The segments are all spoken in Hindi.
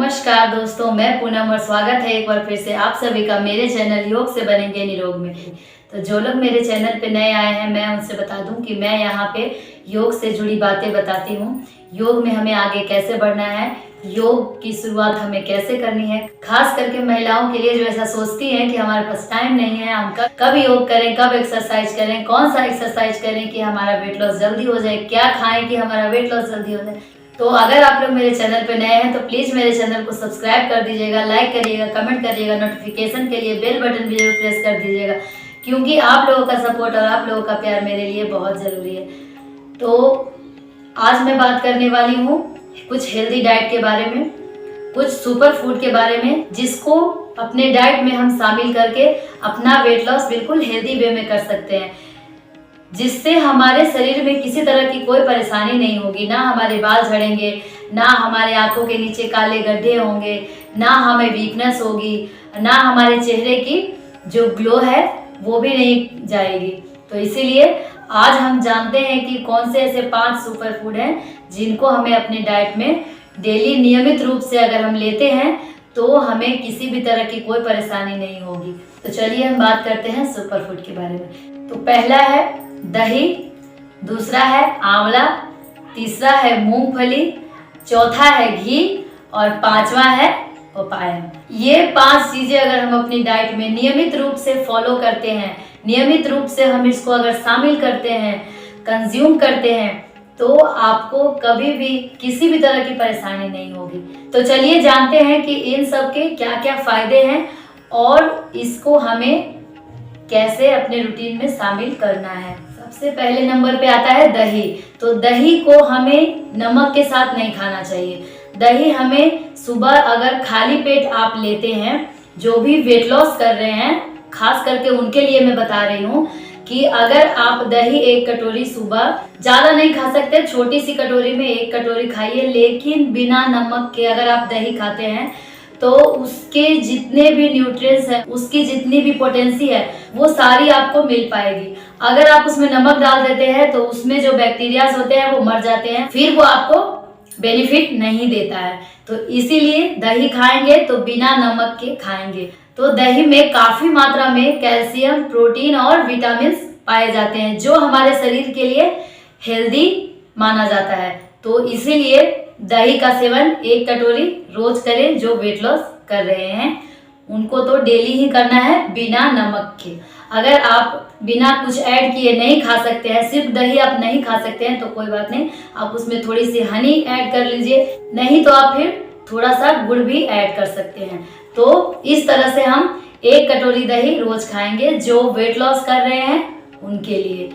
नमस्कार दोस्तों, मैं पूनम और स्वागत है एक बार फिर से आप सभी का मेरे चैनल योग से बनेंगे निरोग में। तो जो लोग मेरे चैनल पे नए आए हैं, मैं उनसे बता दूं कि मैं यहाँ पे योग से जुड़ी बातें बताती हूँ। योग में हमें आगे कैसे बढ़ना है, योग की शुरुआत हमें कैसे करनी है, खास करके महिलाओं के लिए जो ऐसा सोचती हैं कि हमारे पास टाइम नहीं है, हम कब योग करें, कब एक्सरसाइज करें, कौन सा एक्सरसाइज करें कि हमारा वेट लॉस जल्दी हो जाए, क्या खाएं कि हमारा वेट लॉस जल्दी हो जाए। तो अगर आप लोग मेरे चैनल पे नए हैं तो प्लीज़ मेरे चैनल को सब्सक्राइब कर दीजिएगा, लाइक करिएगा, कमेंट करिएगा, नोटिफिकेशन के लिए बेल बटन भी जरूर प्रेस कर दीजिएगा, क्योंकि आप लोगों का सपोर्ट और आप लोगों का प्यार मेरे लिए बहुत ज़रूरी है। तो आज मैं बात करने वाली हूँ कुछ हेल्दी डाइट के बारे में, कुछ सुपर फूड के बारे में, जिसको अपने डाइट में हम शामिल करके अपना वेट लॉस बिल्कुल हेल्दी वे में कर सकते हैं, जिससे हमारे शरीर में किसी तरह की कोई परेशानी नहीं होगी। ना हमारे बाल झड़ेंगे, ना हमारे आंखों के नीचे काले गड्ढे होंगे, ना हमें वीकनेस होगी, ना हमारे चेहरे की जो ग्लो है वो भी नहीं जाएगी। तो इसीलिए आज हम जानते हैं कि कौन से ऐसे 5 सुपर फूड हैं जिनको हमें अपने डाइट में डेली नियमित रूप से अगर हम लेते हैं तो हमें किसी भी तरह की कोई परेशानी नहीं होगी। तो चलिए हम बात करते हैं सुपर फूड के बारे में। तो पहला है दही, दूसरा है आंवला, तीसरा है मूंगफली, चौथा है घी और पांचवा है पपाया। ये 5 चीजें अगर हम अपनी डाइट में नियमित रूप से फॉलो करते हैं, नियमित रूप से हम इसको अगर शामिल करते हैं, कंज्यूम करते हैं, तो आपको कभी भी किसी भी तरह की परेशानी नहीं होगी। तो चलिए जानते हैं कि इन सब के क्या क्या फायदे हैं और इसको हमें कैसे अपने रूटीन में शामिल करना है। सबसे पहले नंबर पे आता है दही। तो दही को हमें नमक के साथ नहीं खाना चाहिए। दही हमें सुबह अगर खाली पेट आप लेते हैं, जो भी वेट लॉस कर रहे हैं, खास करके उनके लिए मैं बता रही हूँ कि अगर आप दही 1 कटोरी सुबह, ज़्यादा नहीं खा सकते, छोटी सी कटोरी में 1 कटोरी खाइए, लेकिन बिना नमक के अगर आप दही खाते हैं तो उसके जितने भी न्यूट्रिएंट्स हैं, उसकी जितनी भी पोटेंसी है, वो सारी आपको मिल पाएगी। अगर आप उसमें नमक डाल देते हैं तो उसमें जो बैक्टीरियाज होते हैं वो मर जाते हैं, फिर वो आपको बेनिफिट नहीं देता है। तो इसीलिए दही खाएंगे तो बिना नमक के खाएंगे। तो दही में काफी मात्रा में कैल्शियम, प्रोटीन और विटामिन पाए जाते हैं, जो हमारे शरीर के लिए हेल्दी माना जाता है। तो इसीलिए दही का सेवन 1 कटोरी रोज करें। जो वेट लॉस कर रहे हैं उनको तो डेली ही करना है बिना नमक के। अगर आप बिना कुछ ऐड किए नहीं खा सकते हैं, सिर्फ दही आप नहीं खा सकते हैं, तो कोई बात नहीं, आप उसमें थोड़ी सी हनी ऐड कर लीजिए, नहीं तो आप फिर थोड़ा सा गुड़ भी ऐड कर सकते हैं। तो इस तरह से हम 1 कटोरी दही रोज खाएंगे, जो वेट लॉस कर रहे हैं उनके लिए।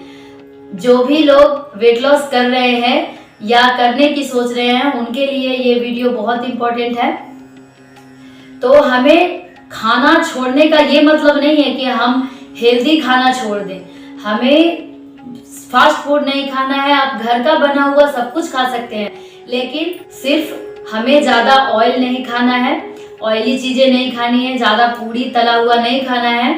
जो भी लोग वेट लॉस कर रहे हैं या करने की सोच रहे हैं, उनके लिए ये वीडियो बहुत इम्पोर्टेंट है। तो हमें खाना छोड़ने का ये मतलब नहीं है कि हम हेल्दी खाना छोड़ दें। हमें फास्ट फूड नहीं खाना है, आप घर का बना हुआ सब कुछ खा सकते हैं, लेकिन सिर्फ हमें ज़्यादा ऑयल नहीं खाना है, ऑयली चीज़ें नहीं खानी है, ज़्यादा पूरी तला हुआ नहीं खाना है,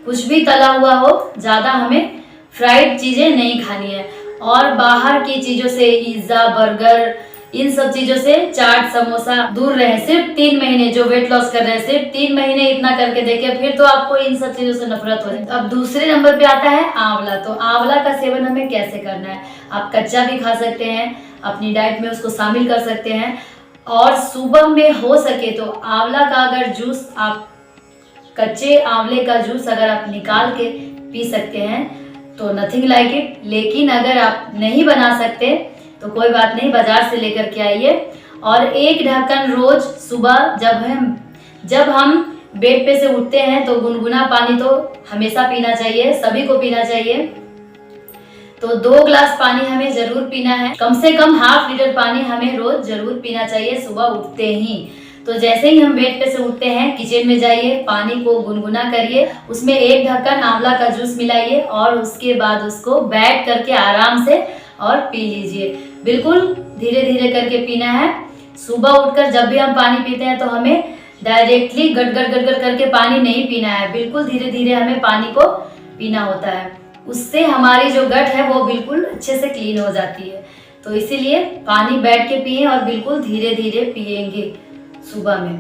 कुछ भी तला हुआ हो, ज़्यादा हमें फ्राइड चीज़ें नहीं खानी है। और बाहर की चीज़ों से, पिज्ज़ा, बर्गर, इन सब चीज़ों से, चाट, समोसा दूर रहें। सिर्फ 3 महीने जो वेट लॉस कर रहे हैं, सिर्फ 3 महीने इतना करके देखिए, फिर तो आपको इन सब चीज़ों से नफरत हो जाए। अब दूसरे नंबर पे आता है आंवला। तो आंवला का सेवन हमें कैसे करना है? आप कच्चा भी खा सकते हैं, अपनी डाइट में उसको शामिल कर सकते हैं, और सुबह में हो सके तो आंवला का अगर जूस, आप कच्चे आंवले का जूस अगर आप निकाल के पी सकते हैं तो नथिंग लाइक इट। लेकिन अगर आप नहीं बना सकते तो कोई बात नहीं, बाजार से लेकर के आइए, और 1 ढक्कन रोज सुबह जब हम बेड पे से उठते हैं तो गुनगुना पानी तो हमेशा पीना चाहिए, सभी को पीना चाहिए। तो 2 ग्लास पानी हमें जरूर पीना है, कम से कम ½ लीटर पानी हमें रोज जरूर पीना चाहिए सुबह उठते ही। तो जैसे ही हम बेड पे से उठते हैं, किचन में जाइए, पानी को गुनगुना करिए, उसमें 1 ढक्कन आंवला का जूस मिलाइए और उसके बाद उसको बैठ करके आराम से और पी लीजिए। बिल्कुल धीरे धीरे करके पीना है। सुबह उठकर जब भी हम पानी पीते हैं तो हमें डायरेक्टली गट गट करके पानी नहीं पीना है, बिल्कुल धीरे धीरे हमें पानी को पीना होता है। उससे हमारी जो गट है वो बिल्कुल अच्छे से क्लीन हो जाती है। तो इसीलिए पानी बैठ के पिए और बिल्कुल धीरे धीरे पिएंगे। सुबह में।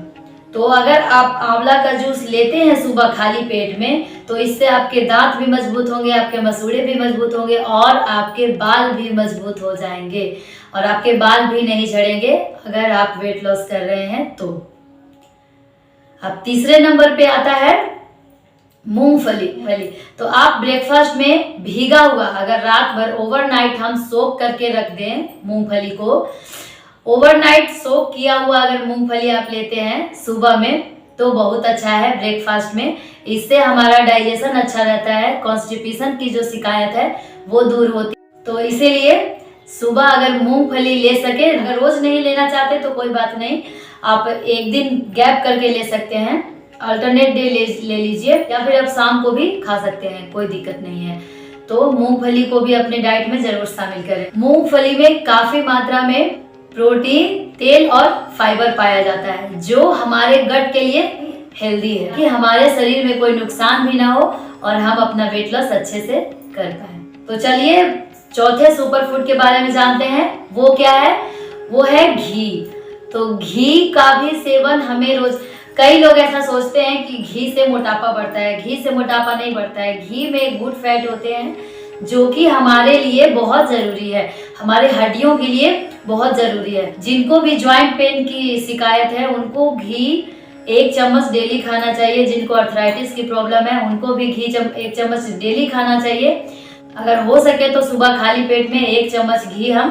तो अगर आप आंवला का जूस लेते हैं सुबह खाली पेट में, तो इससे आपके दांत भी मजबूत होंगे, आपके मसूड़े भी मजबूत होंगे और आपके बाल भी मजबूत हो जाएंगे और आपके बाल भी नहीं झड़ेंगे अगर आप वेट लॉस कर रहे हैं तो। अब तीसरे नंबर पे आता है मूंगफली। तो आप ब्रेकफास्ट में भीगा हुआ, अगर रात भर ओवरनाइट हम सोक करके रख दें मूंगफली को, ओवरनाइट सोक किया हुआ अगर मूंगफली आप लेते हैं सुबह में तो बहुत अच्छा है ब्रेकफास्ट में। इससे हमारा डाइजेशन अच्छा रहता है, कॉन्स्टिपेशन की जो शिकायत है वो दूर होती है। तो इसीलिए सुबह अगर मूंगफली ले सके, अगर रोज नहीं लेना चाहते तो कोई बात नहीं, आप एक दिन गैप करके ले सकते हैं, अल्टरनेट डे ले लीजिए, या फिर आप शाम को भी खा सकते हैं, कोई दिक्कत नहीं है। तो मूंगफली को भी अपने डाइट में जरूर शामिल करें। मूंगफली में काफी मात्रा में प्रोटीन, तेल और फाइबर पाया जाता है जो हमारे गट के लिए हेल्दी है, कि हमारे शरीर में कोई नुकसान भी ना हो और हम अपना वेट लॉस अच्छे से कर पाए। तो चलिए चौथे सुपर फूड के बारे में जानते हैं। वो क्या है? वो है घी। तो घी का भी सेवन हमें रोज, कई लोग ऐसा सोचते हैं कि घी से मोटापा बढ़ता है। घी से मोटापा नहीं बढ़ता है। घी में गुड फैट होते हैं जो कि हमारे लिए बहुत जरूरी है, हमारे हड्डियों के लिए बहुत जरूरी है। जिनको भी ज्वाइंट पेन की शिकायत है उनको घी 1 चम्मच डेली खाना चाहिए। जिनको अर्थराइटिस की प्रॉब्लम है उनको भी घी 1 चम्मच डेली खाना चाहिए। अगर हो सके तो सुबह खाली पेट में 1 चम्मच घी हम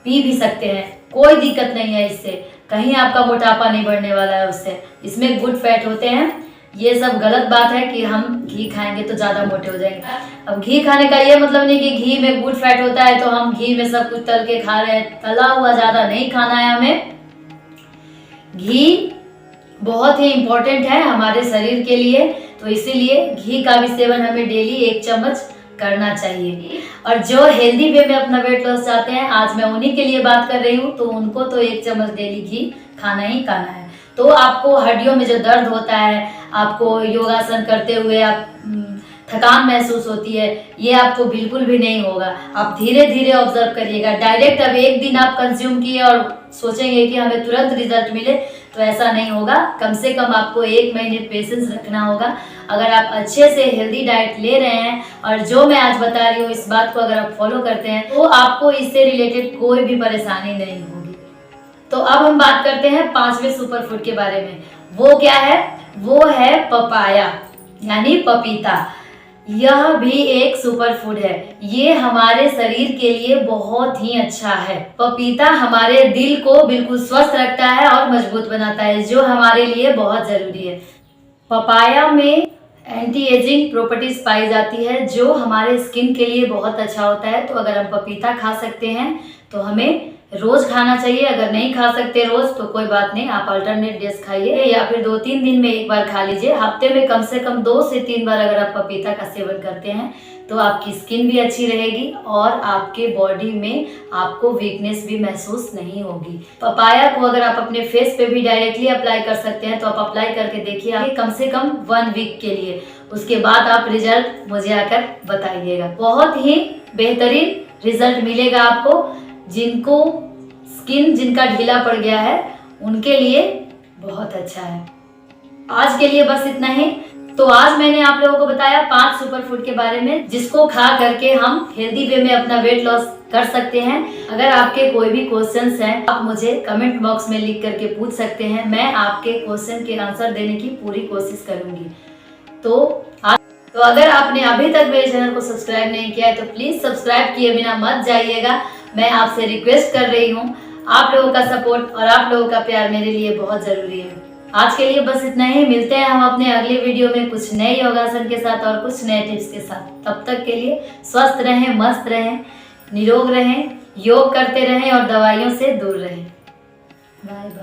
पी भी सकते हैं, कोई दिक्कत नहीं है। इससे कहीं आपका मोटापा नहीं बढ़ने वाला है उससे। इसमें गुड फैट होते हैं। ये सब गलत बात है कि हम घी खाएंगे तो ज्यादा मोटे हो जाएंगे। अब घी खाने का ये मतलब नहीं कि घी में गुड फैट होता है तो हम घी में सब कुछ तल के खा रहे हैं। तला हुआ ज्यादा नहीं खाना है हमें। घी बहुत ही इम्पोर्टेंट है हमारे शरीर के लिए, तो इसीलिए घी का भी सेवन हमें डेली 1 चम्मच करना चाहिए। और जो हेल्दी वे में अपना वेट लॉस चाहते हैं, आज मैं उन्हीं के लिए बात कर रही हूँ। तो उनको तो 1 चम्मच डेली घी खाना ही खाना है। तो आपको हड्डियों में जो दर्द होता है, आपको योगासन करते हुए आप थकान महसूस होती है, ये आपको बिल्कुल भी नहीं होगा। आप धीरे धीरे ऑब्जर्व करिएगा। डायरेक्ट अब एक दिन आप कंज्यूम किए और सोचेंगे कि हमें तुरंत रिजल्ट मिले, तो ऐसा नहीं होगा। कम से कम आपको 1 महीने पेशेंस रखना होगा। अगर आप अच्छे से हेल्दी डाइट ले रहे हैं और जो मैं आज बता रही हूँ इस बात को अगर आप फॉलो करते हैं तो आपको इससे रिलेटेड कोई भी परेशानी नहीं होगी। तो अब हम बात करते हैं 5वें सुपर फूड के बारे में। वो क्या है? वो है पपाया, यानी पपीता। यह भी एक सुपर फूड है। ये हमारे शरीर के लिए बहुत ही अच्छा है। पपीता हमारे दिल को बिल्कुल स्वस्थ रखता है और मजबूत बनाता है, जो हमारे लिए बहुत जरूरी है। पपाया में एंटी एजिंग प्रॉपर्टीज पाई जाती है जो हमारे स्किन के लिए बहुत अच्छा होता है। तो अगर हम पपीता खा सकते हैं तो हमें रोज खाना चाहिए। अगर नहीं खा सकते रोज तो कोई बात नहीं, आप अल्टरनेट डेज खाइए या फिर 2-3 दिन में एक बार खा लीजिए। हफ्ते में कम से कम 2 से 3 बार अगर आप पपीता का सेवन करते हैं तो आपकी स्किन भी अच्छी रहेगी और आपके बॉडी में आपको वीकनेस भी महसूस नहीं होगी। पपाया को अगर आप अपने फेस पे भी डायरेक्टली अप्लाई कर सकते हैं तो आप अप्लाई करके देखिए कम से कम 1 वीक के लिए। उसके बाद आप रिजल्ट मुझे आकर बताइएगा। बहुत ही बेहतरीन रिजल्ट मिलेगा आपको। जिनको स्किन जिनका ढीला पड़ गया है उनके लिए बहुत अच्छा है। आज के लिए बस इतना ही। तो आज मैंने आप लोगों को बताया 5 सुपर फूड के बारे में जिसको खा करके हम हेल्दी वे में अपना वेट लॉस कर सकते हैं। अगर आपके कोई भी क्वेश्चंस हैं आप मुझे कमेंट बॉक्स में लिख करके पूछ सकते हैं। मैं आपके क्वेश्चन के आंसर देने की पूरी कोशिश करूंगी। तो अगर आपने अभी तक मेरे चैनल को सब्सक्राइब नहीं किया है तो प्लीज सब्सक्राइब किए बिना मत जाइएगा। मैं आपसे रिक्वेस्ट कर रही हूँ। आप लोगों का सपोर्ट और आप लोगों का प्यार मेरे लिए बहुत जरूरी है। आज के लिए बस इतना ही। मिलते हैं हम अपने अगले वीडियो में कुछ नए योगासन के साथ और कुछ नए टिप्स के साथ। तब तक के लिए स्वस्थ रहें, मस्त रहें, निरोग रहें, योग करते रहें और दवाइयों से दूर रहें। Bye bye.